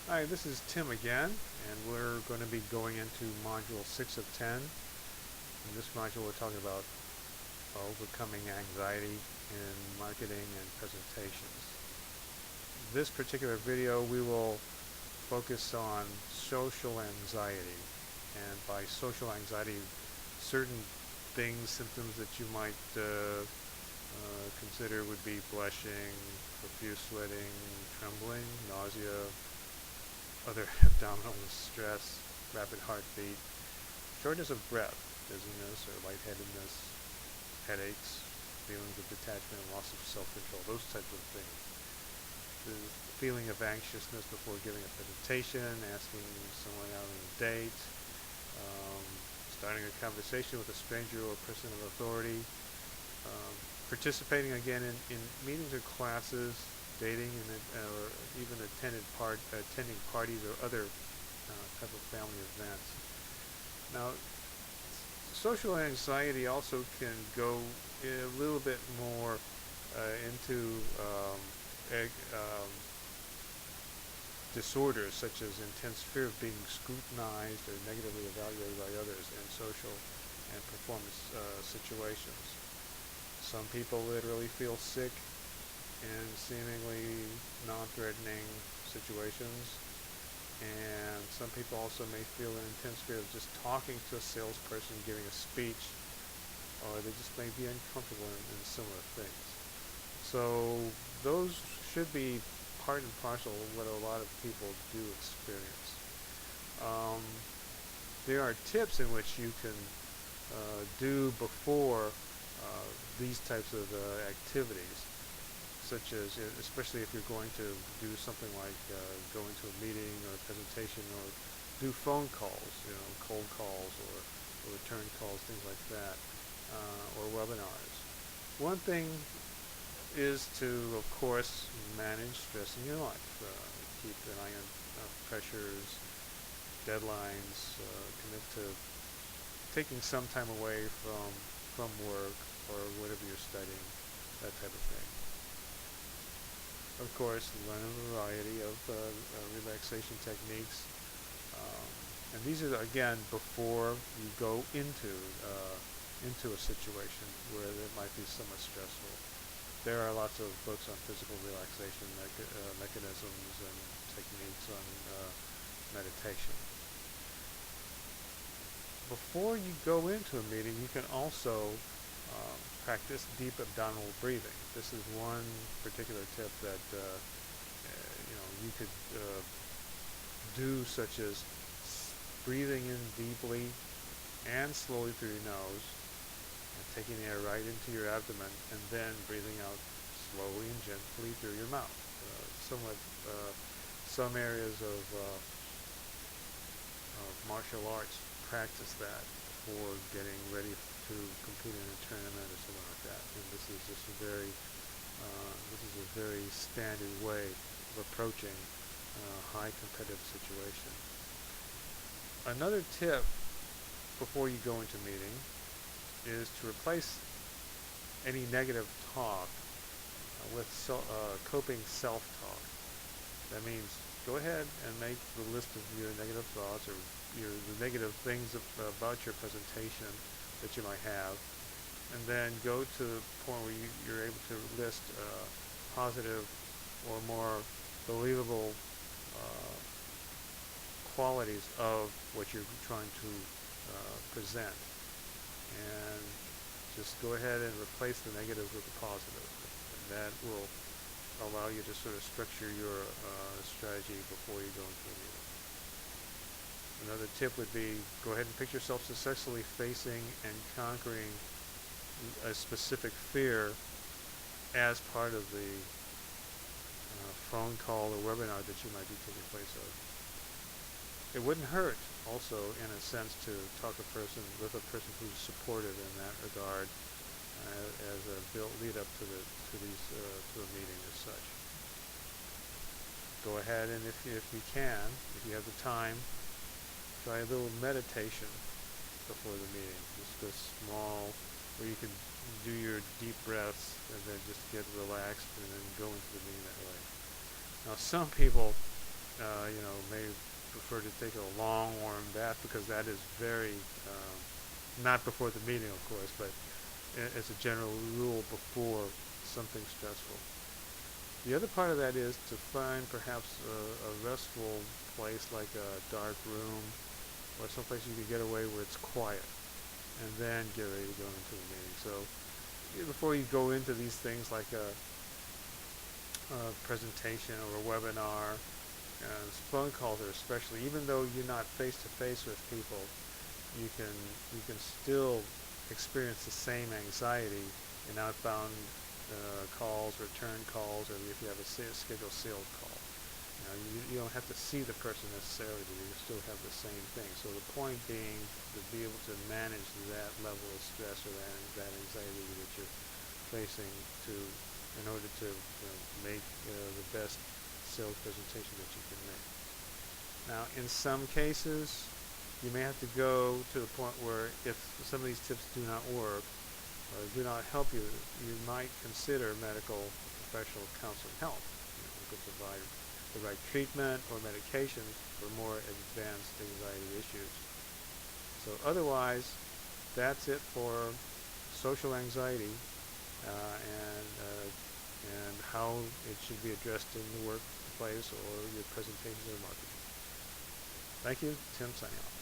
Hi, this is Tim again, and we're going to be going into Module 6 of 10. In this module, we're talking about overcoming anxiety in marketing and presentations. This particular video, we will focus on social anxiety, and by social anxiety, certain things, symptoms that you might consider would be blushing, profuse sweating, trembling, nausea, other abdominal distress, rapid heartbeat, shortness of breath, dizziness or lightheadedness, headaches, feelings of detachment and loss of self-control, those types of things. The feeling of anxiousness before giving a presentation, asking someone out on a date, um, starting a conversation with a stranger or a person of authority, participating again in meetings or classes, dating, or even attending parties or other type of family events. Now, social anxiety also can go a little bit more into disorders such as intense fear of being scrutinized or negatively evaluated by others in social and performance situations. Some people literally feel sick in seemingly non-threatening situations, and some people also may feel an intense fear of just talking to a salesperson, giving a speech, or they just may be uncomfortable in similar things. So those should be part and parcel of what a lot of people do experience. Um, there are tips in which you can do before these types of activities, such as, especially if you're going to do something like go into a meeting or a presentation or do phone calls, cold calls or return calls, things like that, or webinars. One thing is to, of course, manage stress in your life. Keep an eye on pressures, deadlines, commit to taking some time away from work or whatever you're studying, that type of thing. Of course, learn a variety of relaxation techniques. And these are, again, before you go into a situation where it might be somewhat stressful. There are lots of books on physical relaxation mechanisms and techniques on meditation. Before you go into a meeting, you can also practice deep abdominal breathing. This is one particular tip that you could do, such as breathing in deeply and slowly through your nose, and taking air right into your abdomen, and then breathing out slowly and gently through your mouth. Some areas of martial arts practice that for getting ready to compete in a tournament or something like that. And this is just a very standard way of approaching a high competitive situation. Another tip before you go into a meeting is to replace any negative talk with coping self-talk. That means go ahead and make the list of your negative thoughts or the negative things about your presentation that you might have, and then go to the point where you're able to list positive or more believable qualities of what you're trying to present, and just go ahead and replace the negatives with the positive, and that will allow you to sort of structure your strategy before you go into the meeting. Another tip would be go ahead and picture yourself successfully facing and conquering a specific fear as part of the phone call or webinar that you might be taking place of. It wouldn't hurt also, in a sense, to talk with a person who's supportive in that regard as a lead up to a meeting as such. Go ahead and if you have the time, try a little meditation before the meeting. Just a small, where you can do your deep breaths and then just get relaxed and then go into the meeting that way. Now, some people may prefer to take a long warm bath because that is very, not before the meeting, of course, but as a general rule before something stressful. The other part of that is to find perhaps a restful place like a dark room or someplace you can get away where it's quiet and then get ready to go into the meeting. So before you go into these things like a presentation or a webinar, phone calls are especially, even though you're not face to face with people, you can still experience the same anxiety in outbound calls, return calls, or if you have a scheduled sales call. You don't have to see the person necessarily, but you still have the same thing. So the point being to be able to manage that level of stress or that anxiety that you're facing in order to make the best sales presentation that you can make. Now, in some cases, you may have to go to the point where if some of these tips do not work or do not help you, you might consider medical professional counseling help. You could provide the right treatment or medications for more advanced anxiety issues. So otherwise, that's it for social anxiety and how it should be addressed in the workplace or your presentations or marketing. Thank you. Tim signing off.